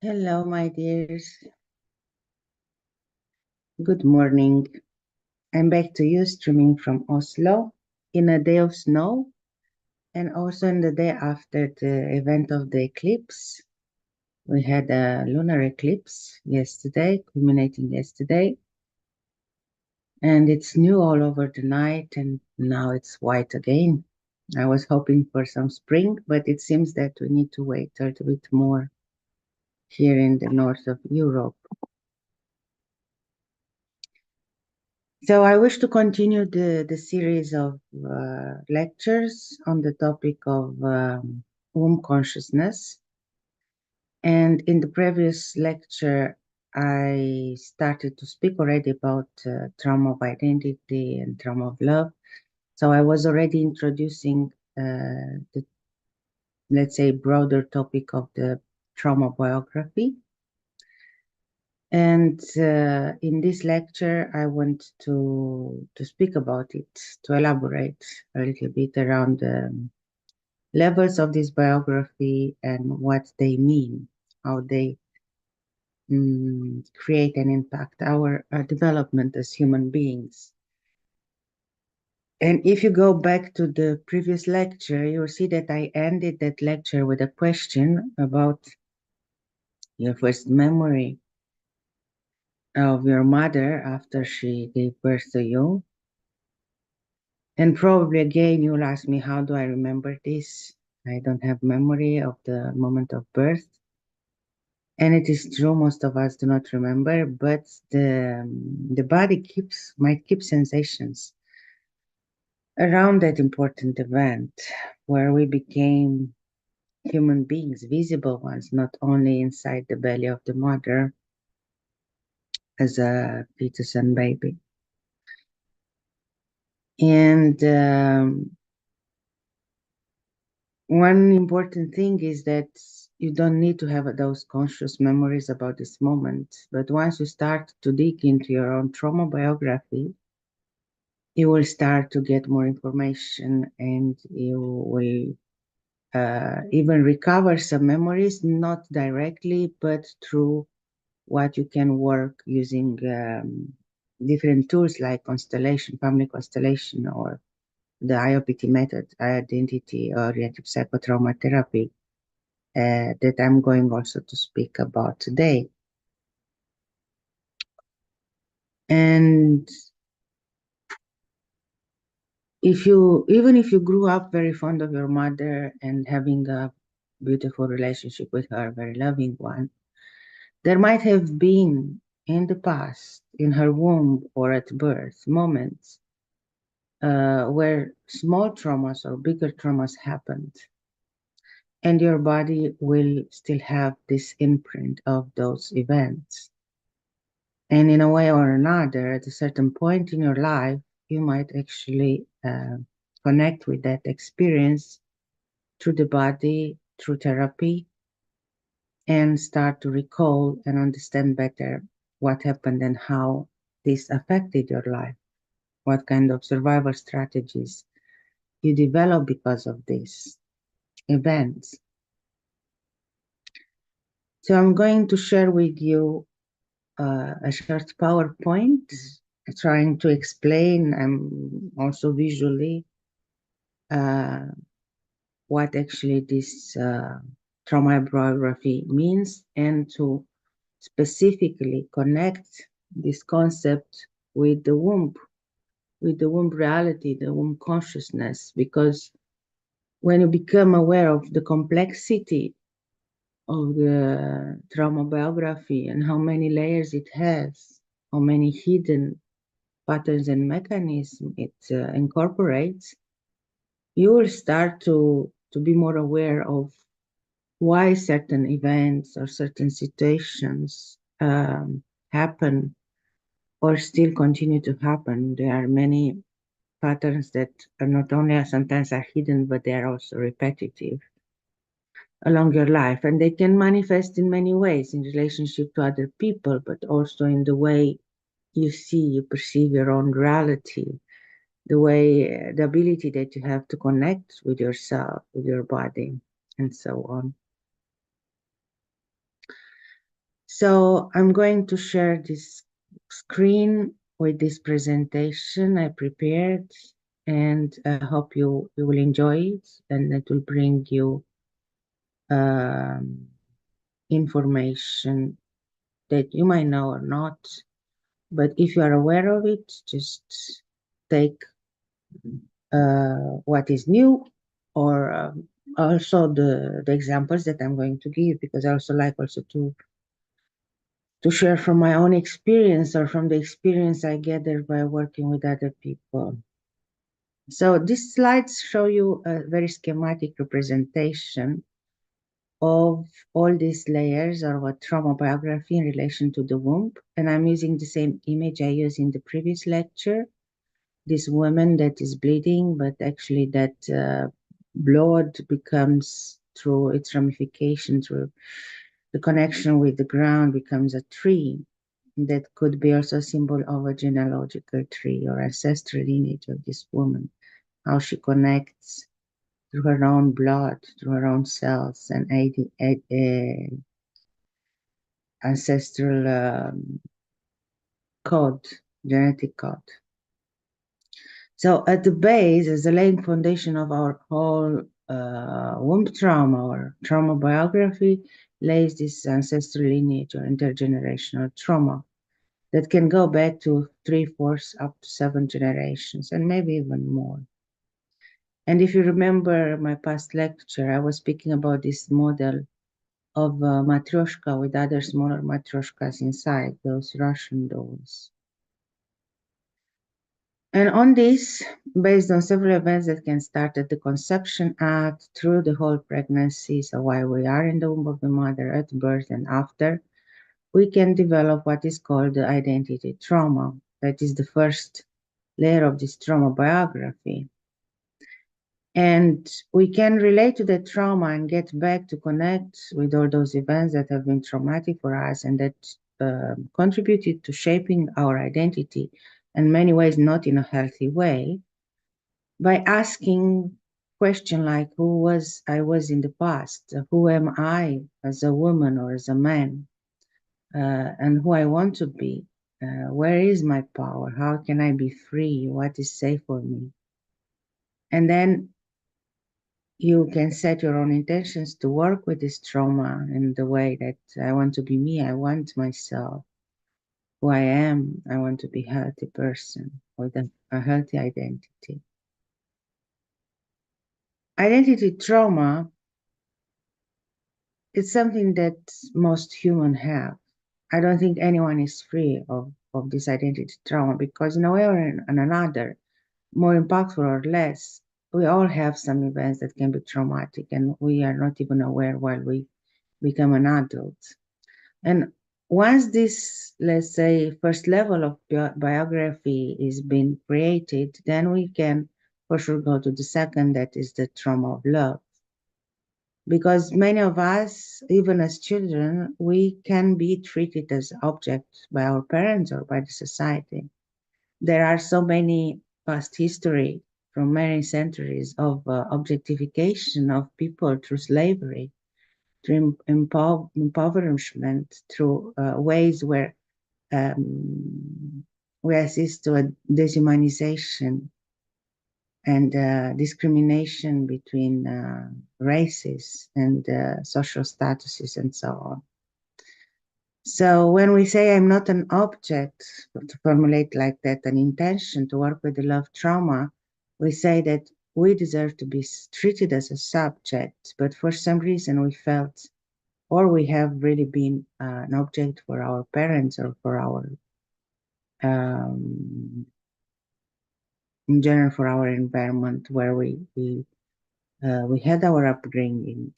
Hello, my dears. Good morning. I'm back to you, streaming from Oslo in a day of snow and also in the day after the event of the eclipse. We had a lunar eclipse yesterday, culminating yesterday, and it's new all over the night, and now it's white again. I was hoping for some spring, but it seems that we need to wait a little bit more here in the north of Europe. So I wish to continue the series of lectures on the topic of womb consciousness. And in the previous lecture, I started to speak already about trauma of identity and trauma of love. So I was already introducing the, let's say, broader topic of the trauma biography. And in this lecture, I want to speak about it, to elaborate a little bit around the levels of this biography and what they mean, how they create and impact our development as human beings. And if you go back to the previous lecture, you'll see that I ended that lecture with a question about your first memory of your mother after she gave birth to you. And probably again, you'll ask me, how do I remember this? I don't have memory of the moment of birth. And it is true, most of us do not remember, but the body might keep sensations around that important event where we became human beings, visible ones, not only inside the belly of the mother as a fetus and baby. And one important thing is that you don't need to have those conscious memories about this moment. But once you start to dig into your own trauma biography, you will start to get more information and you will even recover some memories, not directly, but through what you can work using different tools like constellation, family constellation, or the IoPT method, identity oriented psychotrauma therapy, that I'm going also to speak about today. And even if you grew up very fond of your mother and having a beautiful relationship with her, very loving one, there might have been in the past, in her womb or at birth, moments where small traumas or bigger traumas happened. And your body will still have this imprint of those events. And in a way or another, at a certain point in your life, you might actually connect with that experience through the body, through therapy, and start to recall and understand better what happened and how this affected your life, what kind of survival strategies you develop because of these events. So I'm going to share with you a short PowerPoint trying to explain also visually what actually this trauma biography means, and to specifically connect this concept with the womb reality, the womb consciousness, because when you become aware of the complexity of the trauma biography and how many layers it has, how many hidden patterns and mechanisms it incorporates, you will start to be more aware of why certain events or certain situations happen or still continue to happen. There are many patterns that are not only sometimes are hidden, but they are also repetitive along your life. And they can manifest in many ways in relationship to other people, but also in the way you see, you perceive your own reality, the way, the ability that you have to connect with yourself, with your body, and so on. So I'm going to share this screen with this presentation I prepared, and I hope you will enjoy it, and it will bring you information that you might know or not. But if you are aware of it, just take what is new, or also the examples that I'm going to give, because I also like also to share from my own experience or from the experience I gathered by working with other people. So these slides show you a very schematic representation of all these layers of a trauma biography in relation to the womb. And I'm using the same image I used in the previous lecture. This woman that is bleeding, but actually that blood becomes, through its ramification, through the connection with the ground, becomes a tree that could be also a symbol of a genealogical tree or ancestral lineage of this woman, how she connects through her own blood, through her own cells, and ancestral code, genetic code. So at the base, as the laying foundation of our whole womb trauma or trauma biography, lays this ancestral lineage or intergenerational trauma that can go back to 3, 4, up to 7 generations, and maybe even more. And if you remember my past lecture, I was speaking about this model of matryoshka with other smaller matryoshkas inside, those Russian dolls. And on this, based on several events that can start at the conception act, through the whole pregnancy, so while we are in the womb of the mother, at birth and after, we can develop what is called the identity trauma. That is the first layer of this trauma biography. And we can relate to the trauma and get back to connect with all those events that have been traumatic for us and that contributed to shaping our identity in many ways, not in a healthy way, by asking questions like who was I was in the past, who am I as a woman or as a man, and who I want to be, where is my power, how can I be free, what is safe for me. And then you can set your own intentions to work with this trauma in the way that I want to be me, I want myself, who I am, I want to be a healthy person with a healthy identity. Identity trauma is something that most humans have. I don't think anyone is free of this identity trauma, because in a way or in another, more impactful or less, we all have some events that can be traumatic and we are not even aware while we become an adult. And once this, let's say, first level of biography is being created, then we can for sure go to the second, that is the trauma of love. Because many of us, even as children, we can be treated as objects by our parents or by the society. There are so many past history from many centuries of objectification of people through slavery, through impoverishment, through ways where we assist to a deshumanization and discrimination between races and social statuses and so on. So when we say I'm not an object, to formulate like that an intention to work with the love trauma, we say that we deserve to be treated as a subject, but for some reason we felt, or we have really been an object for our parents or for our, in general, for our environment where we had our upbringing.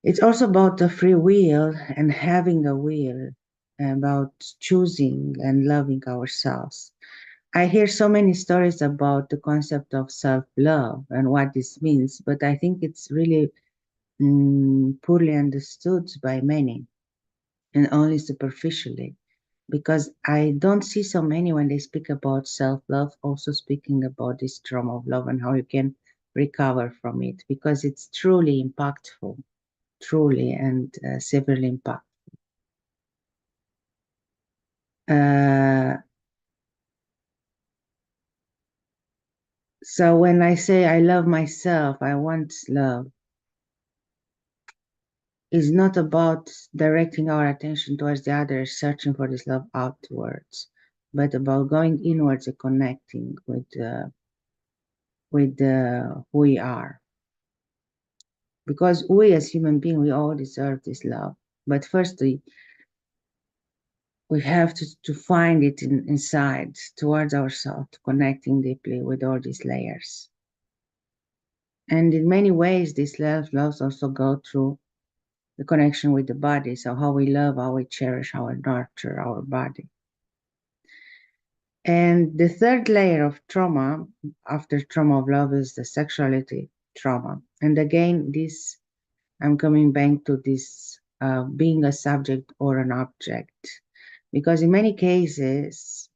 It's also about the free will and having a will, about choosing and loving ourselves. I hear so many stories about the concept of self-love and what this means, but I think it's really poorly understood by many and only superficially, because I don't see so many when they speak about self-love also speaking about this trauma of love and how you can recover from it, because it's truly impactful, truly and severely impactful. So when I say I love myself, I want love, it's not about directing our attention towards the others, searching for this love outwards, but about going inwards and connecting with who we are. Because we as human beings, we all deserve this love. But firstly, we have to find it inside, towards ourselves, connecting deeply with all these layers. And in many ways, these loves also go through the connection with the body. So how we love, how we cherish, how we nurture our body. And the third layer of trauma, after trauma of love, is the sexuality trauma. And again, this, I'm coming back to this being a subject or an object. Because in many cases,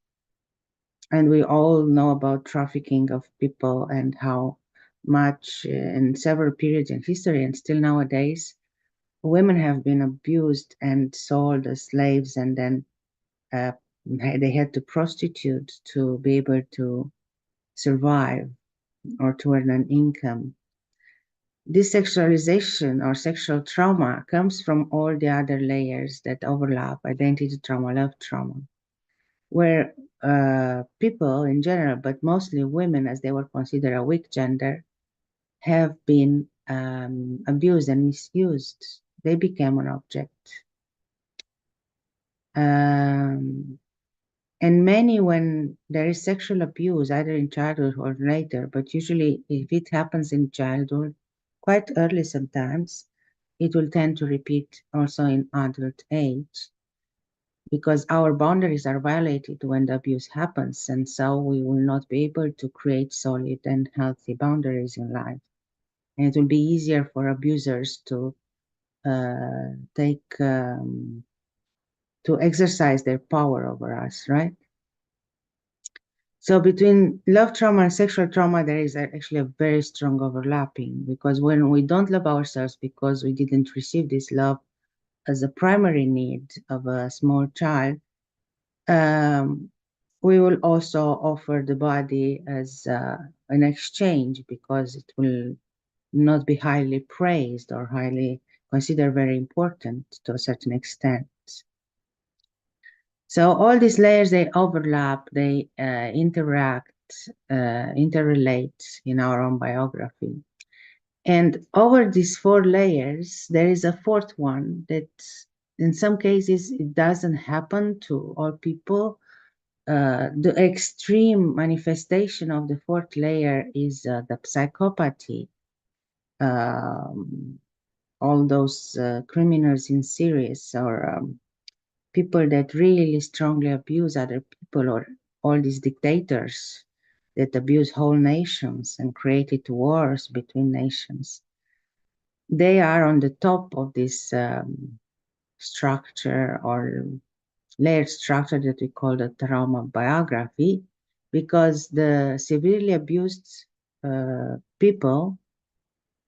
and we all know about trafficking of people and how much in several periods in history and still nowadays, women have been abused and sold as slaves, and then they had to prostitute to be able to survive or to earn an income. This sexualization or sexual trauma comes from all the other layers that overlap: identity trauma, love trauma, where people in general, but mostly women, as they were considered a weak gender, have been abused and misused. They became an object. And many, when there is sexual abuse, either in childhood or later, but usually if it happens in childhood, quite early sometimes, it will tend to repeat also in adult age, because our boundaries are violated when the abuse happens, and so we will not be able to create solid and healthy boundaries in life. And it will be easier for abusers to exercise their power over us, right? So between love trauma and sexual trauma, there is actually a very strong overlapping, because when we don't love ourselves because we didn't receive this love as a primary need of a small child, we will also offer the body as an exchange, because it will not be highly praised or highly considered very important to a certain extent. So all these layers, they overlap, they interact, interrelate in our own biography. And over these four layers, there is a fourth one that in some cases, it doesn't happen to all people. The extreme manifestation of the fourth layer is the psychopathy. All those criminals in series, or people that really strongly abuse other people, or all these dictators that abuse whole nations and created wars between nations. They are on the top of this structure or layered structure that we call the trauma biography, because the severely abused people,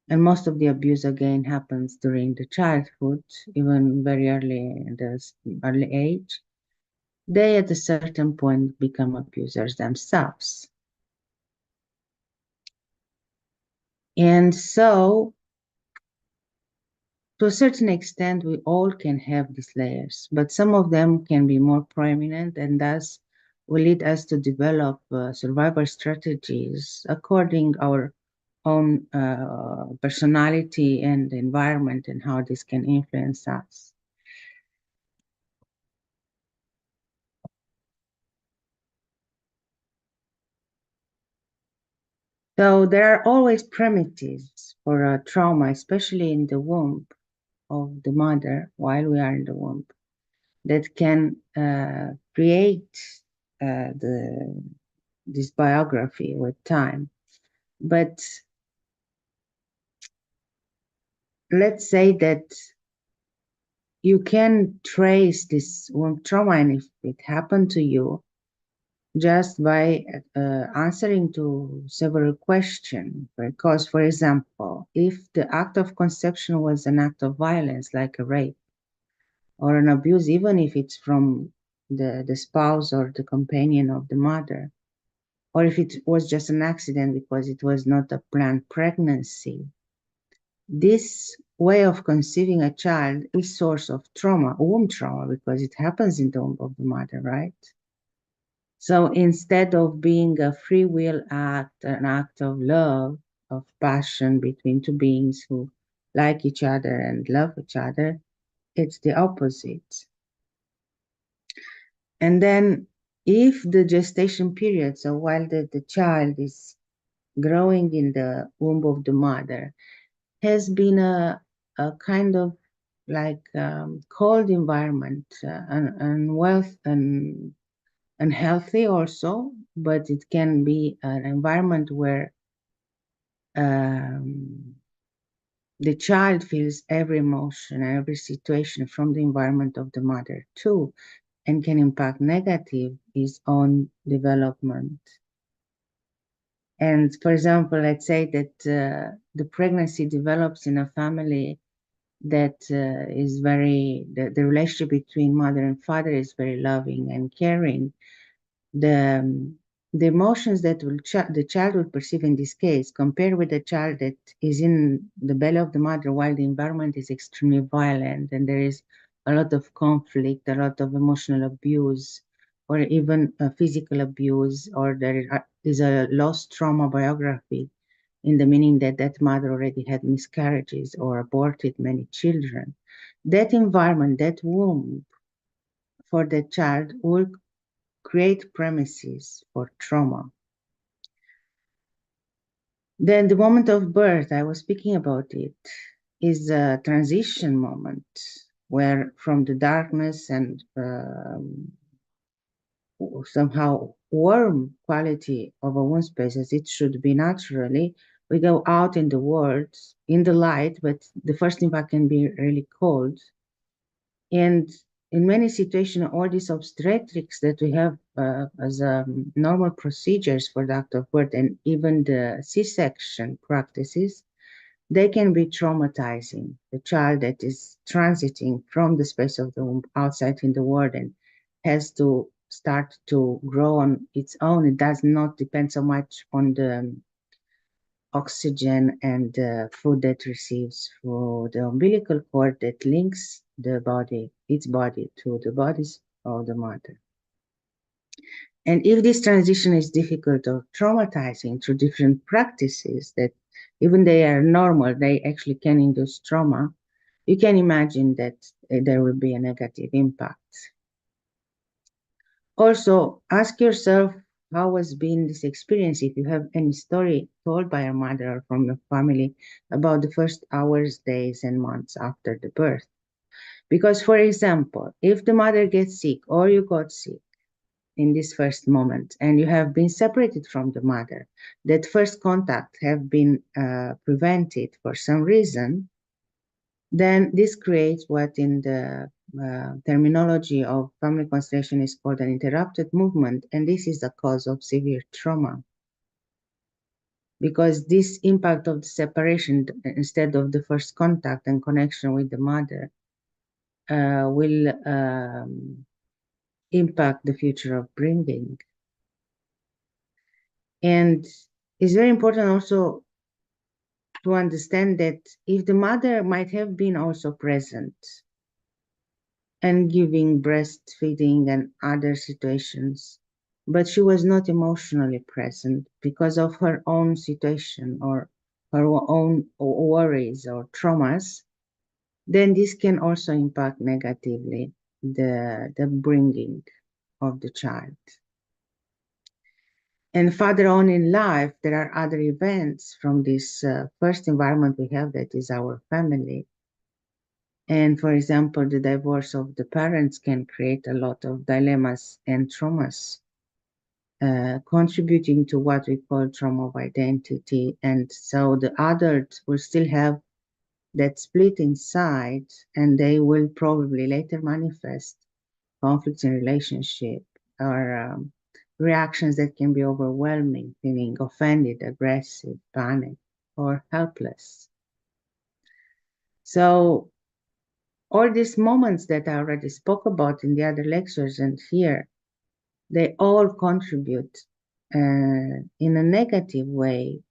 and most of the abuse again happens during the childhood, even very early in the early age, they at a certain point become abusers themselves. And so, to a certain extent, we all can have these layers, but some of them can be more prominent, and thus will lead us to develop survival strategies according our own personality and environment, and how this can influence us. So there are always primitives for a trauma, especially in the womb of the mother, while we are in the womb, that can create this biography with time. But let's say that you can trace this womb trauma, and if it happened to you, just by answering to several questions. Because, for example, if the act of conception was an act of violence, like a rape or an abuse, even if it's from the spouse or the companion of the mother, or if it was just an accident because it was not a planned pregnancy, this way of conceiving a child is source of trauma, womb trauma, because it happens in the womb of the mother, right? So instead of being a free will act, an act of love, of passion between two beings who like each other and love each other, it's the opposite. And then if the gestation period, so while the child is growing in the womb of the mother, has been a kind of like cold environment and wealth and unhealthy also, but it can be an environment where um, the child feels every emotion, every situation from the environment of the mother too, and can impact negative his own development. And for example, let's say that the pregnancy develops in a family that is very, the relationship between mother and father is very loving and caring. The, the emotions that the child will perceive in this case, compared with the child that is in the belly of the mother while the environment is extremely violent and there is a lot of conflict, a lot of emotional abuse, or even physical abuse, or there is a lost trauma biography in the meaning that that mother already had miscarriages or aborted many children. That environment, that womb for the child will create premises for trauma. Then the moment of birth, I was speaking about it, is a transition moment where from the darkness and somehow warm quality of a womb space as it should be naturally, we go out in the world in the light, but the first impact can be really cold. And in many situations, all these obstetrics that we have as normal procedures for the act of birth and even the C-section practices, they can be traumatizing. The child that is transiting from the space of the womb outside in the world and has to start to grow on its own. It does not depend so much on the oxygen and food that receives through the umbilical cord that links the body, its body, to the bodies of the mother. And if this transition is difficult or traumatizing through different practices that even they are normal, they actually can induce trauma, you can imagine that there will be a negative impact. Also, ask yourself how has been this experience if you have any story told by your mother or from your family about the first hours, days, and months after the birth. Because, for example, if the mother gets sick or you got sick in this first moment and you have been separated from the mother, that first contact have been prevented for some reason, then this creates what in the terminology of family constellation is called an interrupted movement, and this is the cause of severe trauma. Because this impact of the separation instead of the first contact and connection with the mother will impact the future of bringing. And it's very important also to understand that if the mother might have been also present and giving breastfeeding and other situations, but she was not emotionally present because of her own situation or her own worries or traumas, then this can also impact negatively the bringing of the child. And further on in life, there are other events from this first environment we have that is our family. And for example, the divorce of the parents can create a lot of dilemmas and traumas, contributing to what we call trauma of identity. And so the adults will still have that split inside, and they will probably later manifest conflicts in relationship or reactions that can be overwhelming, feeling offended, aggressive, panic, or helpless. So all these moments that I already spoke about in the other lectures and here, they all contribute in a negative way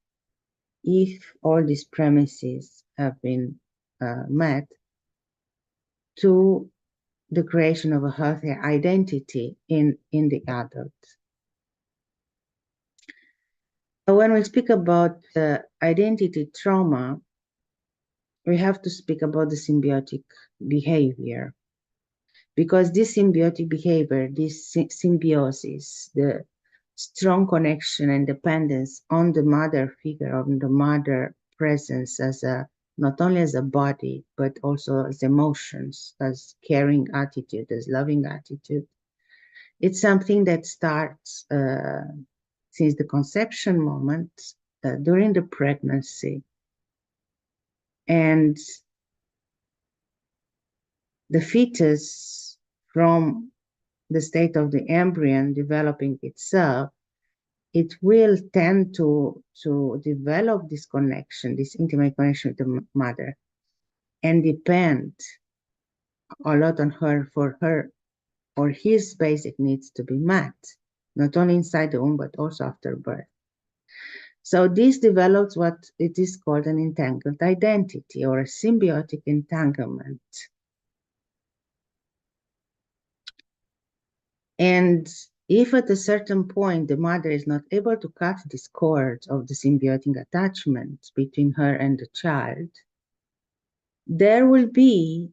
if all these premises have been met to the creation of a healthy identity in the adult. When we speak about identity trauma, we have to speak about the symbiotic behavior. Because this symbiotic behavior, this symbiosis, the strong connection and dependence on the mother figure, on the mother presence as a, not only as a body, but also as emotions, as caring attitude, as loving attitude. It's something that starts since the conception moment, during the pregnancy, and the fetus from the state of the embryo developing itself, it will tend to develop this connection, this intimate connection with the mother, and depend a lot on her for her or his basic needs to be met, not only inside the womb, but also after birth. So this develops what it is called an entangled identity or a symbiotic entanglement. And if at a certain point the mother is not able to cut this cord of the symbiotic attachment between her and the child, there will be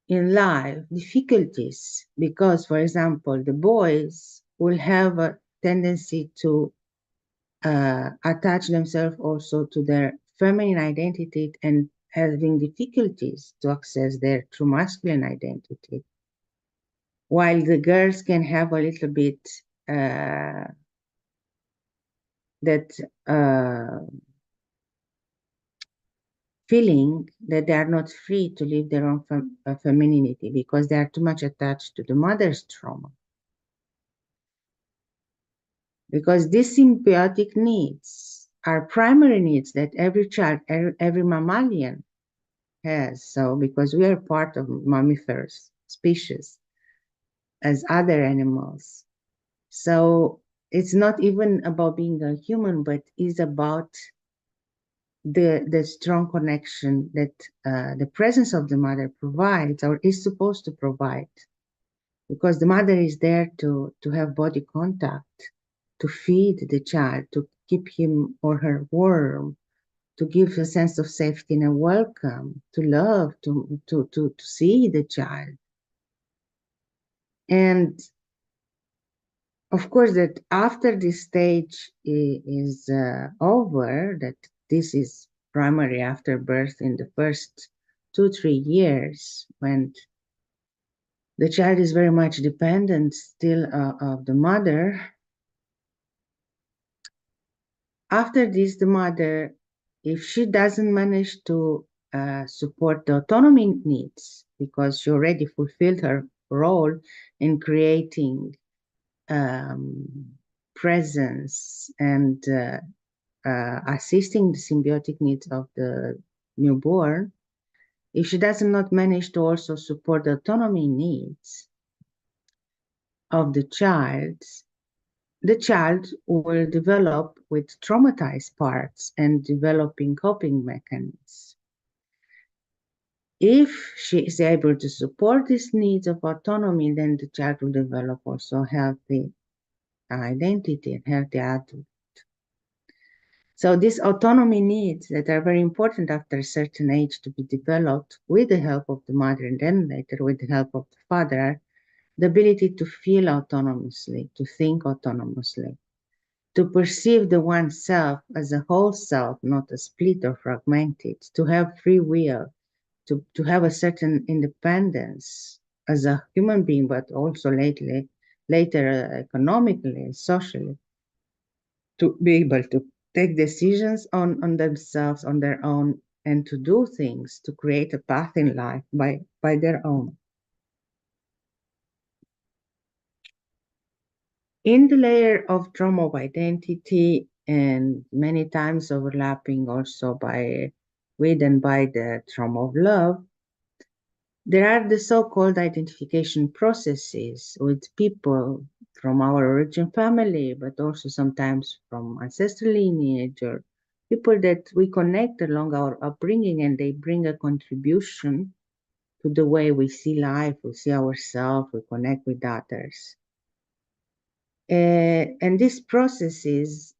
in life difficulties because, for example, the boys will have a tendency to attach themselves also to their feminine identity and having difficulties to access their true masculine identity. While the girls can have a little bit feeling that they are not free to live their own femininity because they are too much attached to the mother's trauma. Because these symbiotic needs are primary needs that every child, every mammalian has. So because we are part of mammiferous species as other animals. So it's not even about being a human, but is about the strong connection that the presence of the mother provides or is supposed to provide. Because the mother is there to have body contact, to feed the child, to keep him or her warm, to give a sense of safety and a welcome, to love, to see the child. And of course, that after this stage is over, that this is primary after birth in the first 2-3 years, when the child is very much dependent still of the mother. After this, the mother, if she doesn't manage to support the autonomy needs, because she already fulfilled her role in creating presence and assisting the symbiotic needs of the newborn, if she does not manage to also support the autonomy needs of the child will develop with traumatized parts and developing coping mechanisms. If she is able to support these needs of autonomy, then the child will develop also healthy identity and healthy adult. So these autonomy needs that are very important after a certain age to be developed with the help of the mother and then later with the help of the father are the ability to feel autonomously, to think autonomously, to perceive the one self as a whole self, not a split or fragmented, to have free will, to have a certain independence as a human being, but also later economically and socially, to be able to take decisions on themselves, on their own, and to do things, to create a path in life by their own. In the layer of trauma of identity, and many times overlapping also with and by the trauma of love, there are the so-called identification processes with people from our origin family, but also sometimes from ancestral lineage or people that we connect along our upbringing, and they bring a contribution to the way we see life, we see ourselves, we connect with others. And these processes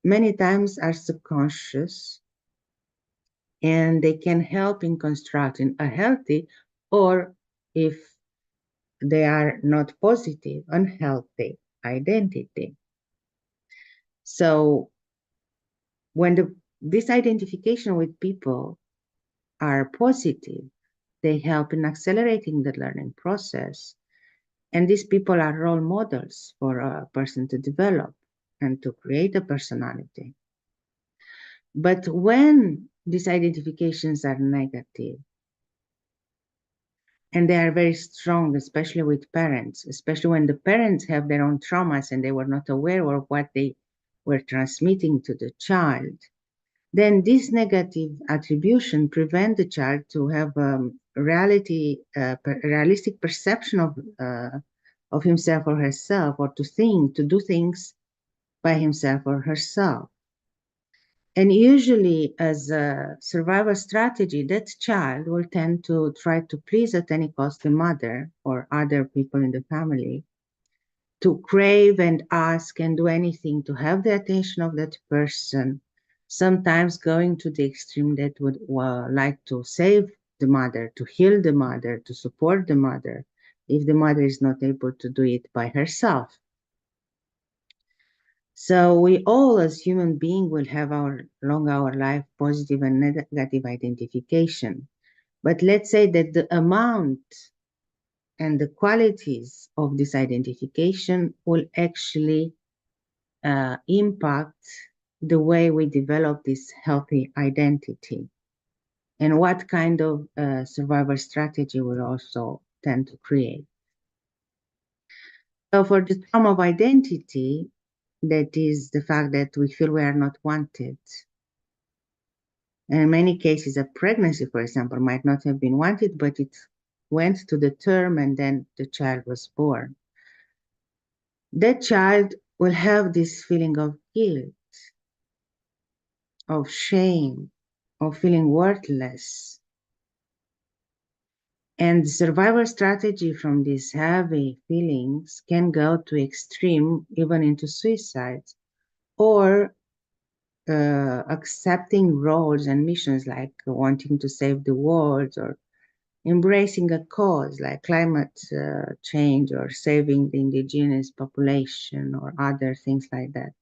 many times are subconscious, and they can help in constructing a healthy, or if they are not positive, unhealthy identity. So when this identification with people are positive, they help in accelerating the learning process. And these people are role models for a person to develop and to create a personality. But when these identifications are negative, and they are very strong, especially with parents, especially when the parents have their own traumas and they were not aware of what they were transmitting to the child, then this negative attribution prevent the child to have realistic perception of himself or herself, or to do things by himself or herself. And usually, as a survival strategy, that child will tend to try to please at any cost the mother or other people in the family, to crave and ask and do anything to have the attention of that person, sometimes going to the extreme that would like to save the mother, to heal the mother, to support the mother, if the mother is not able to do it by herself. So we all as human beings will have along our life positive and negative identification. But let's say that the amount and the qualities of this identification will actually impact the way we develop this healthy identity, and what kind of survival strategy will also tend to create. So for the trauma of identity, that is the fact that we feel we are not wanted. And in many cases, a pregnancy, for example, might not have been wanted, but it went to the term and then the child was born. That child will have this feeling of guilt, of shame, of feeling worthless. And the survival strategy from these heavy feelings can go to extreme, even into suicide, or accepting roles and missions like wanting to save the world, or embracing a cause like climate change, or saving the indigenous population, or other things like that.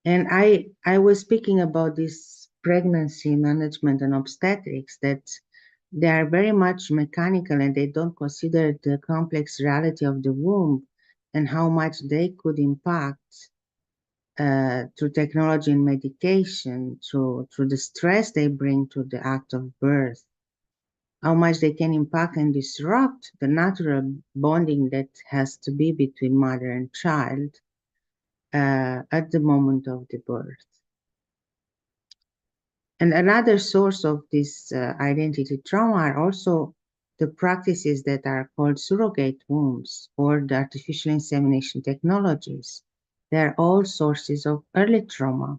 And I was speaking about this pregnancy management and obstetrics, that they are very much mechanical and they don't consider the complex reality of the womb and how much they could impact through technology and medication, through the stress they bring to the act of birth, how much they can impact and disrupt the natural bonding that has to be between mother and child at the moment of the birth. And another source of this identity trauma are also the practices that are called surrogate wombs or the artificial insemination technologies. They're all sources of early trauma.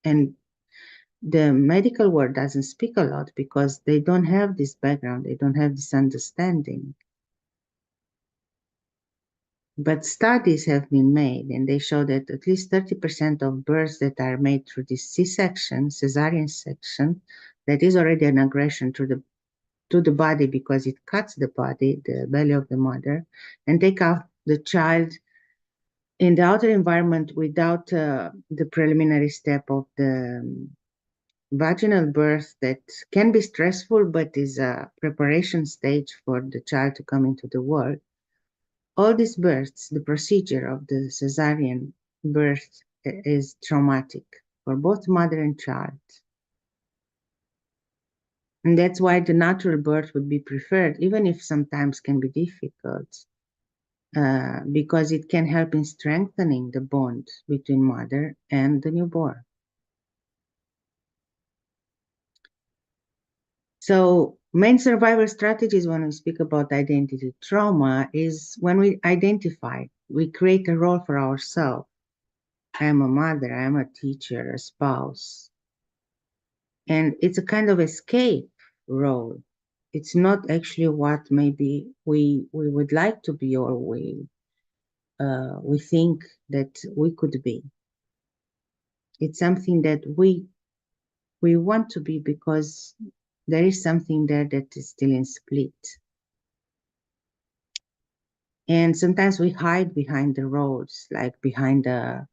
And the medical world doesn't speak a lot because they don't have this background, they don't have this understanding. But studies have been made, and they show that at least 30% of births that are made through this C-section, cesarean section, that is already an aggression to the body because it cuts the body, the belly of the mother, and take out the child in the outer environment without the preliminary step of the vaginal birth, that can be stressful but is a preparation stage for the child to come into the world. All these births, the procedure of the cesarean birth is traumatic for both mother and child. And that's why the natural birth would be preferred, even if sometimes can be difficult, because it can help in strengthening the bond between mother and the newborn. So main survival strategies when we speak about identity trauma is when we identify, we create a role for ourselves. I'm a mother, I'm a teacher, a spouse. And it's a kind of escape role. It's not actually what maybe we would like to be, or we think that we could be. It's something that we want to be because there is something there that is still in split. And sometimes we hide behind the roles, like behind an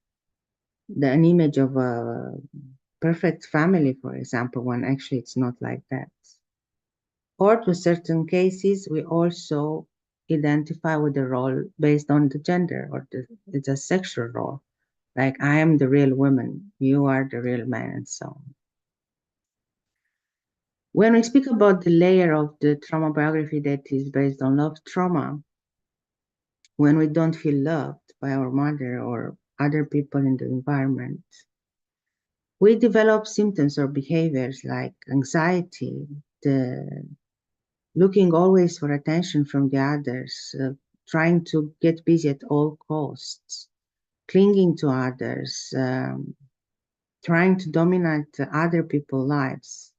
image of a perfect family, for example, when actually it's not like that. Or to certain cases, we also identify with the role based on the gender, or it's a sexual role. Like, I am the real woman, you are the real man, and so on. When we speak about the layer of the trauma biography that is based on love trauma, when we don't feel loved by our mother or other people in the environment, we develop symptoms or behaviors like anxiety, the looking always for attention from the others, trying to get busy at all costs, clinging to others, trying to dominate other people's lives.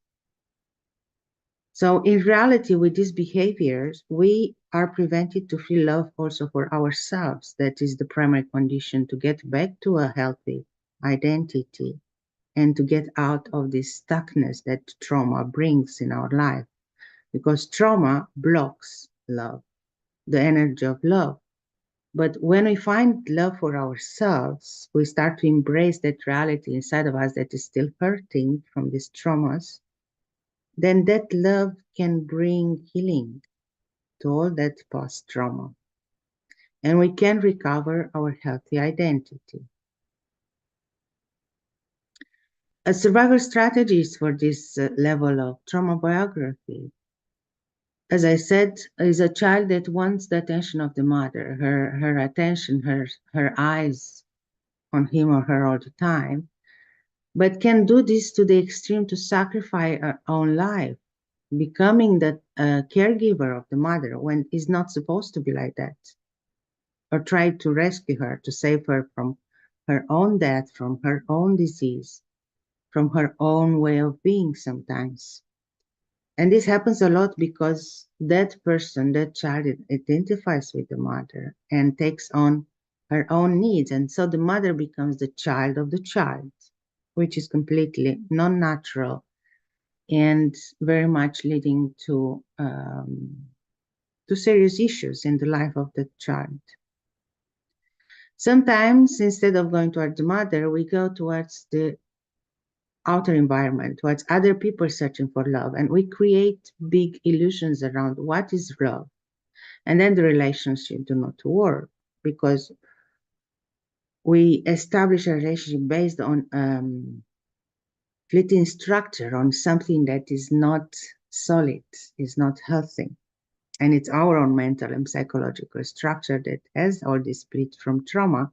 So in reality, with these behaviors, we are prevented to feel love also for ourselves. That is the primary condition to get back to a healthy identity and to get out of this stuckness that trauma brings in our life. Because trauma blocks love, the energy of love. But when we find love for ourselves, we start to embrace that reality inside of us that is still hurting from these traumas, then that love can bring healing to all that past trauma. And we can recover our healthy identity. A survival strategies for this level of trauma biography, as I said, is a child that wants the attention of the mother, her attention, her eyes on him or her all the time, but can do this to the extreme to sacrifice her own life, becoming the caregiver of the mother when it's not supposed to be like that, or try to rescue her, to save her from her own death, from her own disease, from her own way of being sometimes. And this happens a lot because that person, that child, identifies with the mother and takes on her own needs. And so the mother becomes the child of the child, which is completely non-natural and very much leading to serious issues in the life of the child. Sometimes, instead of going towards the mother, we go towards the outer environment, towards other people searching for love, and we create big illusions around what is love. And then the relationship do not work because we establish a relationship based on fleeting structure, on something that is not solid, is not healthy. And it's our own mental and psychological structure that has all this split from trauma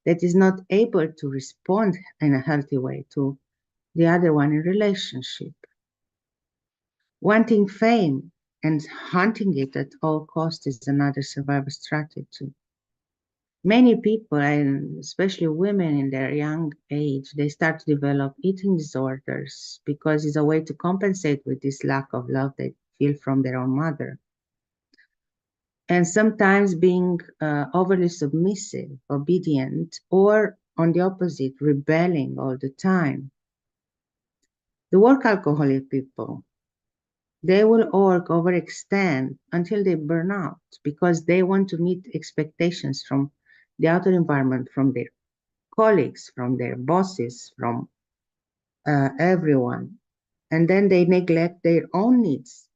that is not able to respond in a healthy way to the other one in relationship. Wanting fame and hunting it at all costs is another survival strategy. Many people, and especially women in their young age, they start to develop eating disorders because it's a way to compensate with this lack of love they feel from their own mother. And sometimes being overly submissive, obedient, or on the opposite, rebelling all the time. The work alcoholic people, they will work, overextend until they burn out because they want to meet expectations from the outer environment, from their colleagues, from their bosses, from everyone. And then they neglect their own needs.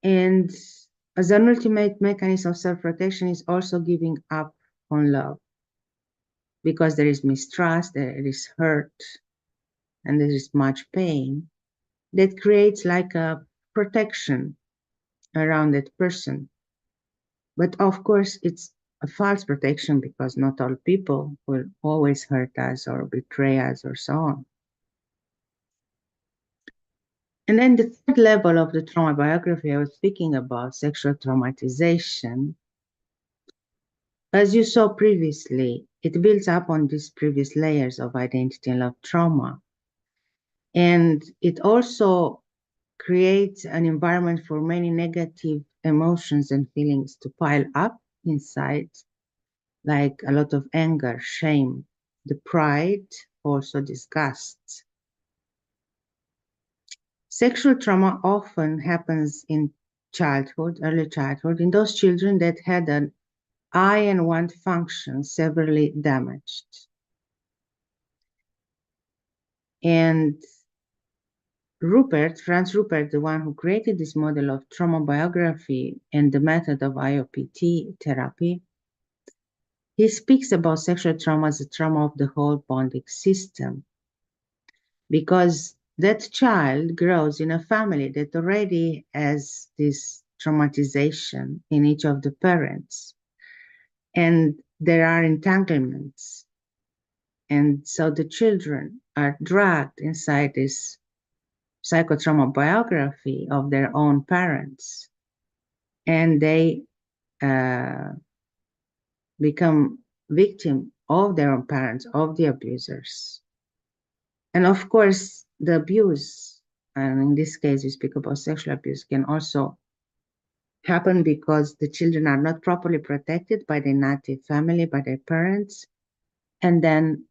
And as an ultimate mechanism of self-protection is also giving up on love because there is mistrust, there is hurt, and there is much pain, that creates like a protection around that person. But of course, it's a false protection because not all people will always hurt us or betray us or so on. And then the third level of the trauma biography I was speaking about, sexual traumatization, as you saw previously, it builds up on these previous layers of identity and love trauma. And it also creates an environment for many negative emotions and feelings to pile up inside, like a lot of anger, shame, the pride, also disgust. Sexual trauma often happens in childhood, early childhood, in those children that had an I and want function severely damaged. And Franz Rupert, the one who created this model of trauma biography and the method of IoPT therapy, he speaks about sexual trauma as a trauma of the whole bonding system, because that child grows in a family that already has this traumatization in each of the parents, and there are entanglements. And so the children are dragged inside this psychotrauma biography of their own parents, and they become victim of their own parents, of the abusers. And of course, the abuse, and in this case, we speak about sexual abuse, can also happen because the children are not properly protected by their native family, by their parents. And then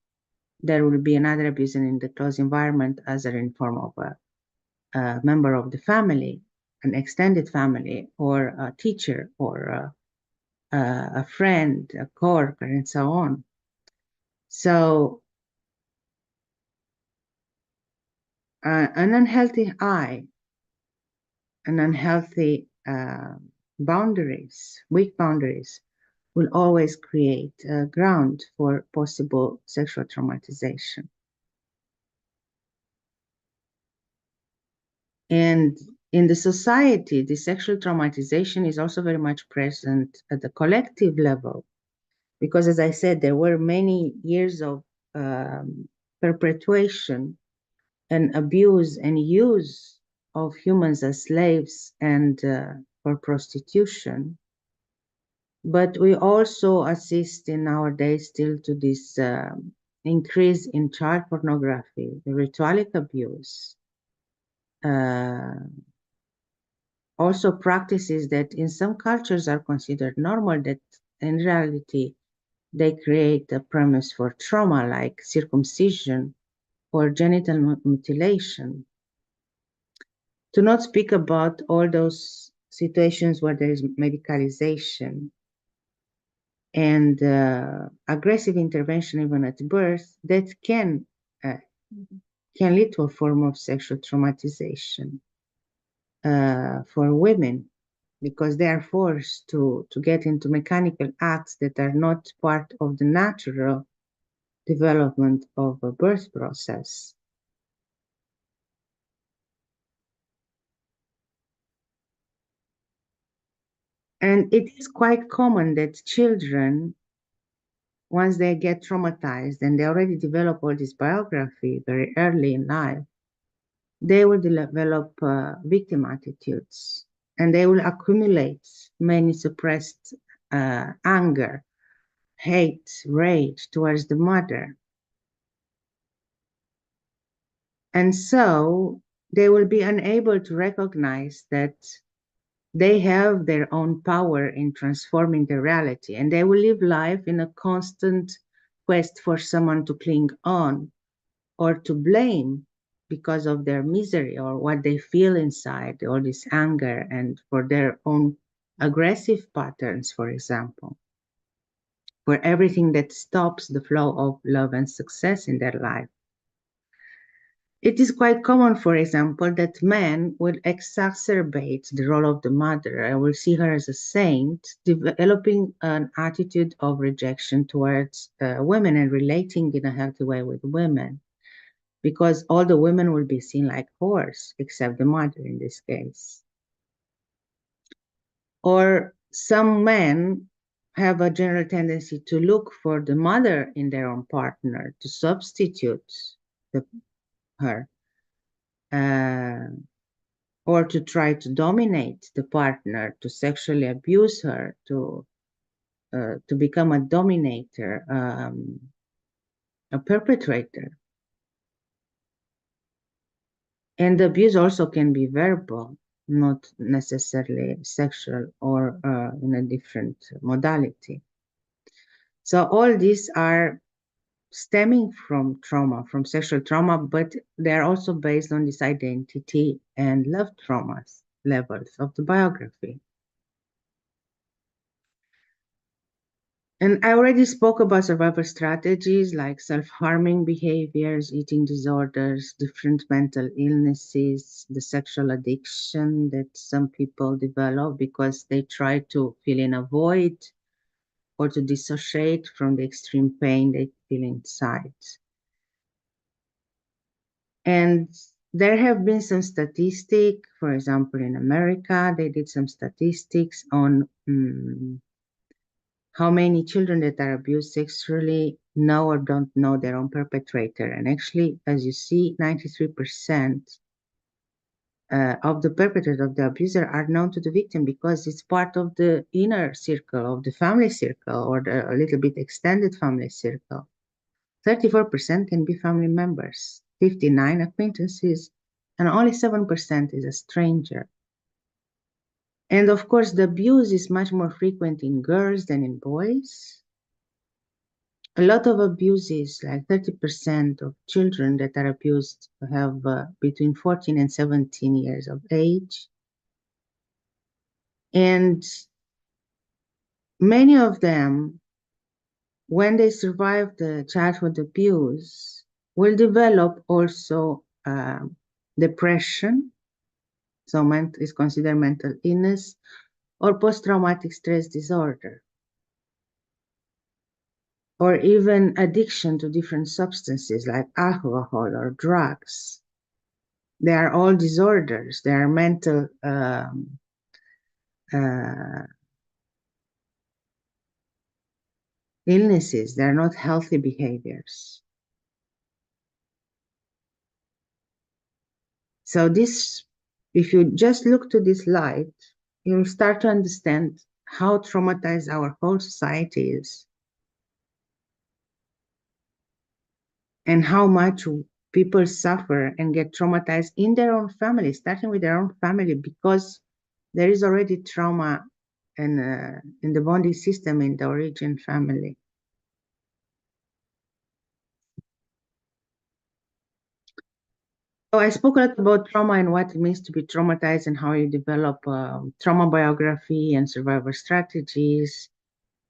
there will be another abuse in the close environment, as in form of a member of the family, an extended family, or a teacher, or a friend, a coworker, and so on. So an unhealthy I, an unhealthy boundaries, weak boundaries, will always create a ground for possible sexual traumatization. And in the society, the sexual traumatization is also very much present at the collective level, because as I said, there were many years of perpetuation and abuse and use of humans as slaves and for prostitution. But we also assist in our days still to this increase in child pornography, the ritualic abuse, also practices that in some cultures are considered normal, that in reality they create a premise for trauma, like circumcision or genital mutilation. To not speak about all those situations where there is medicalization and aggressive intervention even at birth that can lead to a form of sexual traumatization for women, because they are forced to get into mechanical acts that are not part of the natural development of a birth process. And it is quite common that children, once they get traumatized and they already develop all this biography very early in life, they will develop victim attitudes, and they will accumulate many suppressed anger, hate, rage towards the mother. And so they will be unable to recognize that they have their own power in transforming their reality, and they will live life in a constant quest for someone to cling on or to blame because of their misery or what they feel inside, all this anger, and for their own aggressive patterns, for example, for everything that stops the flow of love and success in their life. It is quite common, for example, that men will exacerbate the role of the mother and will see her as a saint, developing an attitude of rejection towards women and relating in a healthy way with women. because all the women will be seen like whores, except the mother in this case. Or some men have a general tendency to look for the mother in their own partner to substitute her, or to try to dominate the partner, to sexually abuse her, to become a dominator, a perpetrator. And the abuse also can be verbal, not necessarily sexual or in a different modality. So all these are stemming from trauma, from sexual trauma, but they're also based on this identity and love traumas levels of the biography. And I already spoke about survival strategies like self-harming behaviors, eating disorders, different mental illnesses, the sexual addiction that some people develop because they try to fill in a void or to dissociate from the extreme pain they feel inside. And there have been some statistics, for example, in America, they did some statistics on how many children that are abused sexually know or don't know their own perpetrator. And actually, as you see, 93% of the perpetrator of the abuser are known to the victim because it's part of the inner circle of the family circle or the a little bit extended family circle. 34% can be family members, 59 acquaintances, and only 7% is a stranger. And of course, the abuse is much more frequent in girls than in boys. A lot of abuses, like 30% of children that are abused have between 14 and 17 years of age. And many of them, when they survive the childhood abuse, will develop also depression, so is considered mental illness, or post-traumatic stress disorder, or even addiction to different substances like alcohol or drugs. They are all disorders. They are mental illnesses. They are not healthy behaviors. So this, if you just look to this light, you'll start to understand how traumatized our whole society is and how much people suffer and get traumatized in their own family, starting with their own family, because there is already trauma in the bonding system in the origin family. So I spoke a lot about trauma and what it means to be traumatized and how you develop trauma biography and survival strategies.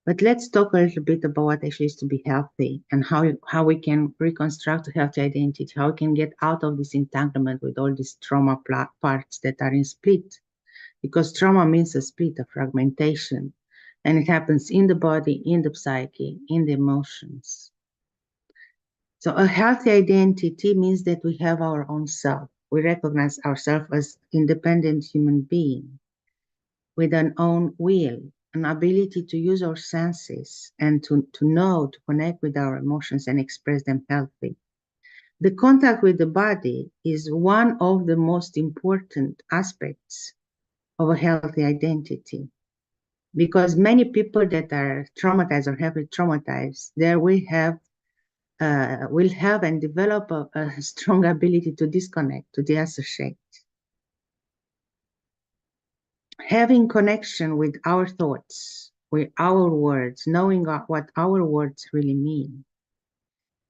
But let's talk a little bit about what actually is to be healthy and how we can reconstruct a healthy identity, how we can get out of this entanglement with all these trauma parts that are in split. Because trauma means a split, a fragmentation, and it happens in the body, in the psyche, in the emotions. So a healthy identity means that we have our own self. We recognize ourselves as independent human being with an own will, an ability to use our senses and to know, to connect with our emotions and express them healthy. The contact with the body is one of the most important aspects of a healthy identity, because many people that are traumatized or heavily traumatized, there we have will have and develop a strong ability to disconnect, to deassociate. Having connection with our thoughts, with our words, knowing what our words really mean,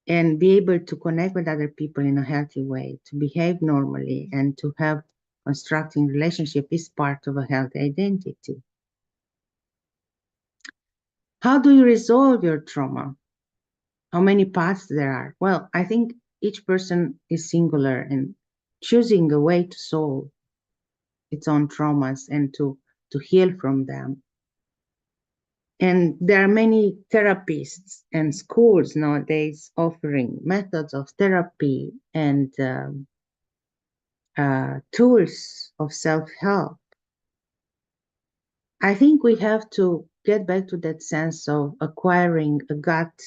and be able to connect with other people in a healthy way, to behave normally, and to have constructing relationship is part of a healthy identity. How do you resolve your trauma? How many paths there are? Well, I think each person is singular and choosing a way to solve its own traumas and to heal from them. And there are many therapists and schools nowadays offering methods of therapy and tools of self-help. I think we have to get back to that sense of acquiring a gut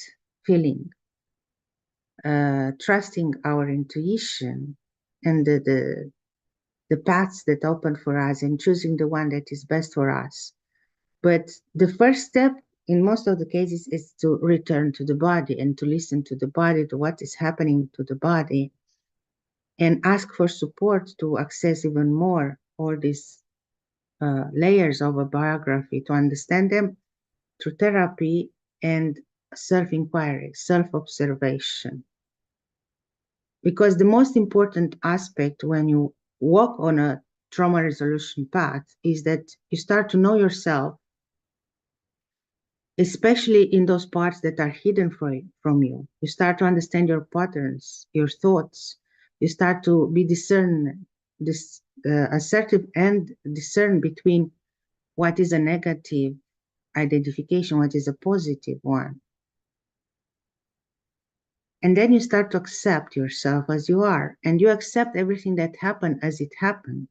feeling, trusting our intuition and the paths that open for us and choosing the one that is best for us. But the first step in most of the cases is to return to the body and to listen to the body, to what is happening to the body, and ask for support to access even more all these layers of a biography, to understand them through therapy and self-inquiry, self-observation. Because the most important aspect when you walk on a trauma resolution path is that you start to know yourself, especially in those parts that are hidden from you. You start to understand your patterns, your thoughts. You start to be assertive and discern between what is a negative identification, what is a positive one. And then you start to accept yourself as you are, and you accept everything that happened as it happened.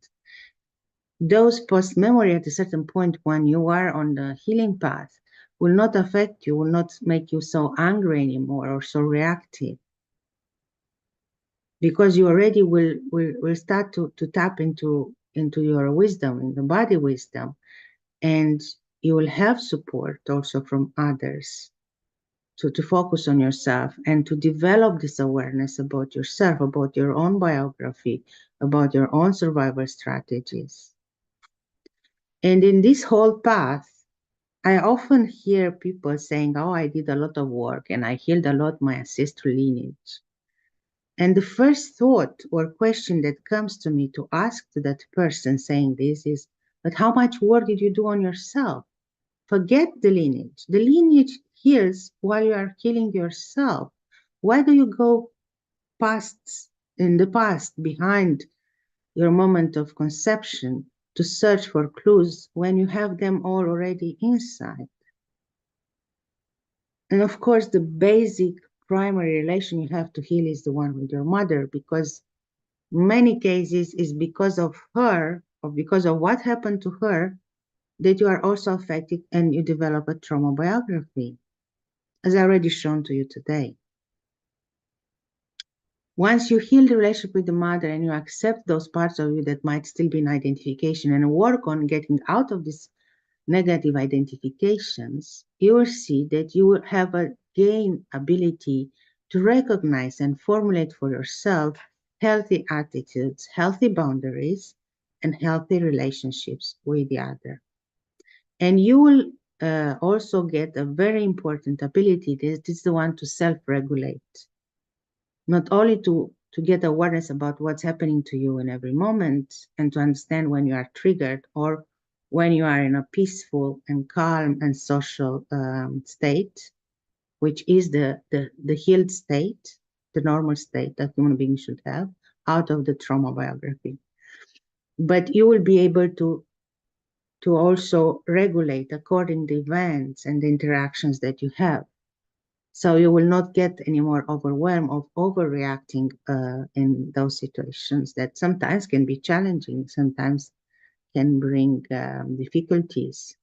Those post-memory at a certain point when you are on the healing path will not affect you, will not make you so angry anymore or so reactive. Because you already will start to tap into your wisdom, in the body wisdom, and you will have support also from others to focus on yourself and to develop this awareness about yourself, about your own biography, about your own survival strategies. And in this whole path, I often hear people saying, oh, I did a lot of work and I healed a lot my ancestral lineage. And the first thought or question that comes to me to ask to that person saying this is, but how much work did you do on yourself? Forget the lineage. The lineage heals while you are healing yourself. Why do you go in the past, behind your moment of conception, to search for clues when you have them all already inside? And of course, the basic primary relation you have to heal is the one with your mother, because many cases is because of her or because of what happened to her that you are also affected and you develop a trauma biography, as I already shown to you today. Once you heal the relationship with the mother and you accept those parts of you that might still be in identification and work on getting out of these negative identifications, you will see that you will have a gain ability to recognize and formulate for yourself healthy attitudes, healthy boundaries, and healthy relationships with the other. And you will also get a very important ability, that is the one to self-regulate. Not only to get awareness about what's happening to you in every moment and to understand when you are triggered or when you are in a peaceful and calm and social state, which is the healed state, the normal state that human beings should have out of the trauma biography. But you will be able to also regulate according to the events and the interactions that you have. So you will not get any more overwhelmed of overreacting in those situations that sometimes can be challenging, sometimes can bring difficulties.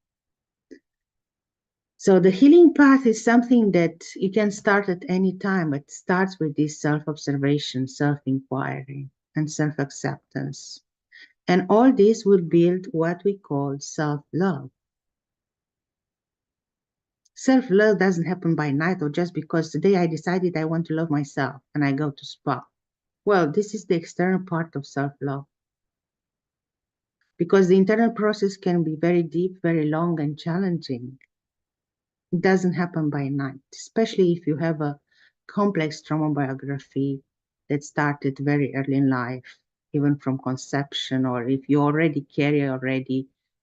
So the healing path is something that you can start at any time, but starts with this self-observation, self-inquiry, and self-acceptance. And all this will build what we call self-love. Self-love doesn't happen by night or just because today I decided I want to love myself and I go to spa. Well, this is the external part of self-love. Because the internal process can be very deep, very long, and challenging. It doesn't happen by night, especially if you have a complex trauma biography that started very early in life, even from conception, or if you already carry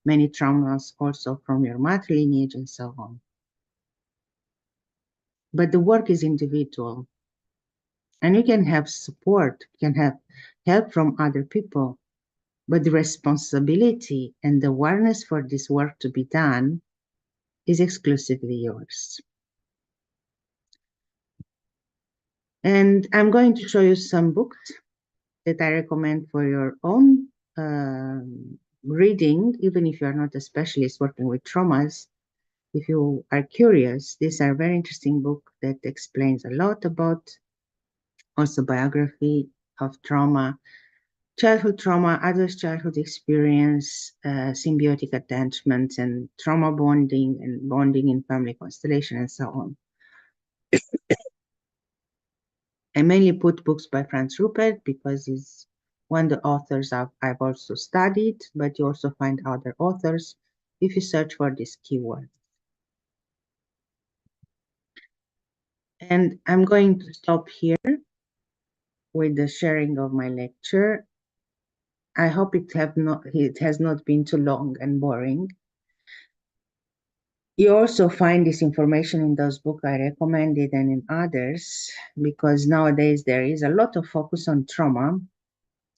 many traumas also from your mother lineage and so on. But the work is individual. And you can have support, you can have help from other people, but the responsibility and the awareness for this work to be done is exclusively yours. And I'm going to show you some books that I recommend for your own reading, even if you are not a specialist working with traumas. If you are curious, these are very interesting books that explains a lot about also biography of trauma, childhood trauma, adverse childhood experience, symbiotic attachments, and trauma bonding and bonding in family constellation, and so on. I mainly put books by Franz Rupert because he's one of the authors I've also studied, but you also find other authors if you search for this keyword. And I'm going to stop here with the sharing of my lecture. I hope it has not been too long and boring. You also find this information in those books I recommended and in others, because nowadays there is a lot of focus on trauma.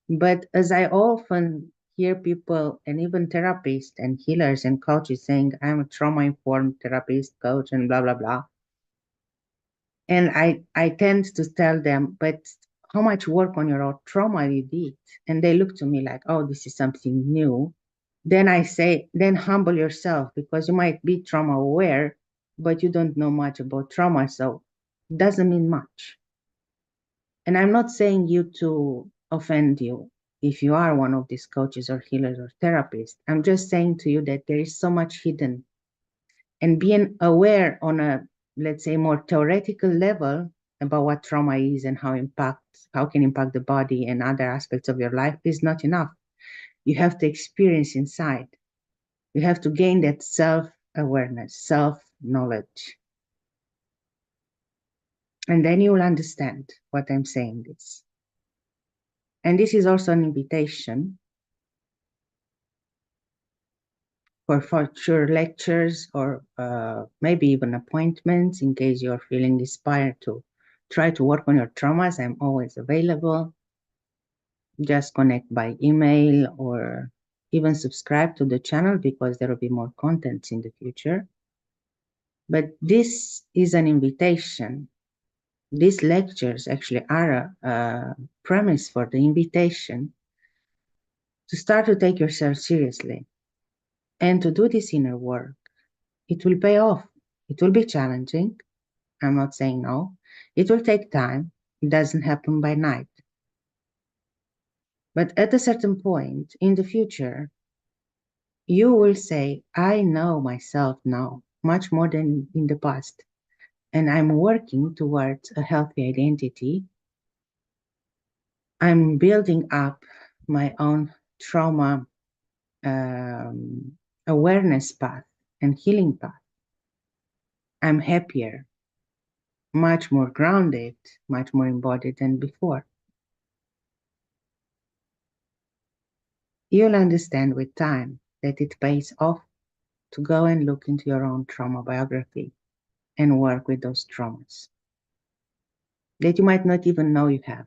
But as I often hear people and even therapists and healers and coaches saying, I'm a trauma-informed therapist, coach, and blah, blah, blah. And I tend to tell them, but how much work on your own trauma you did? And they look to me like, oh, this is something new. Then I say, then humble yourself, because you might be trauma aware, but you don't know much about trauma, so it doesn't mean much. And I'm not saying you to offend you if you are one of these coaches or healers or therapists. I'm just saying to you that there is so much hidden. And being aware on a, let's say, more theoretical level about what trauma is and how can impact the body and other aspects of your life is not enough. You have to experience inside. You have to gain that self-awareness, self-knowledge. And then you will understand what I'm saying this. And this is also an invitation for future lectures or maybe even appointments in case you're feeling inspired to try to work on your traumas. I'm always available. Just connect by email or even subscribe to the channel because there will be more contents in the future. But this is an invitation. These lectures actually are a premise for the invitation to start to take yourself seriously and to do this inner work. It will pay off. It will be challenging. I'm not saying no. It will take time. It doesn't happen by night. But at a certain point in the future, you will say, I know myself now much more than in the past. And I'm working towards a healthy identity. I'm building up my own trauma awareness path and healing path. I'm happier, much more grounded, much more embodied than before. You'll understand with time that it pays off to go and look into your own trauma biography and work with those traumas that you might not even know you have,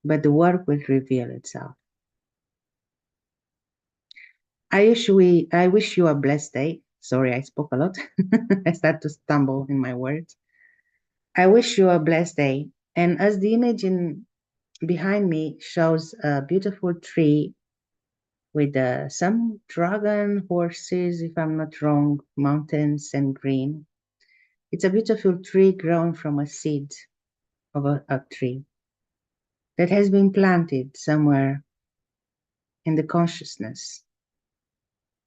but the work will reveal itself. I wish you a blessed day. Sorry, I spoke a lot. I start to stumble in my words. I wish you a blessed day. And as the image behind me shows a beautiful tree with some dragon horses, if I'm not wrong, mountains and green. It's a beautiful tree grown from a seed of a tree that has been planted somewhere in the consciousness.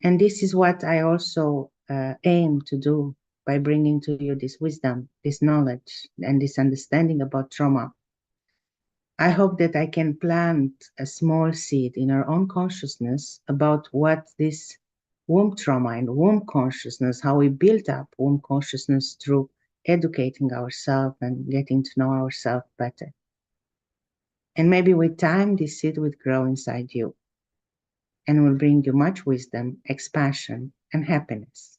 And this is what I also aim to do by bringing to you this wisdom, this knowledge, and this understanding about trauma. I hope that I can plant a small seed in our own consciousness about what this womb trauma and womb consciousness, how we build up womb consciousness through educating ourselves and getting to know ourselves better. And maybe with time, this seed will grow inside you and will bring you much wisdom, expansion, and happiness.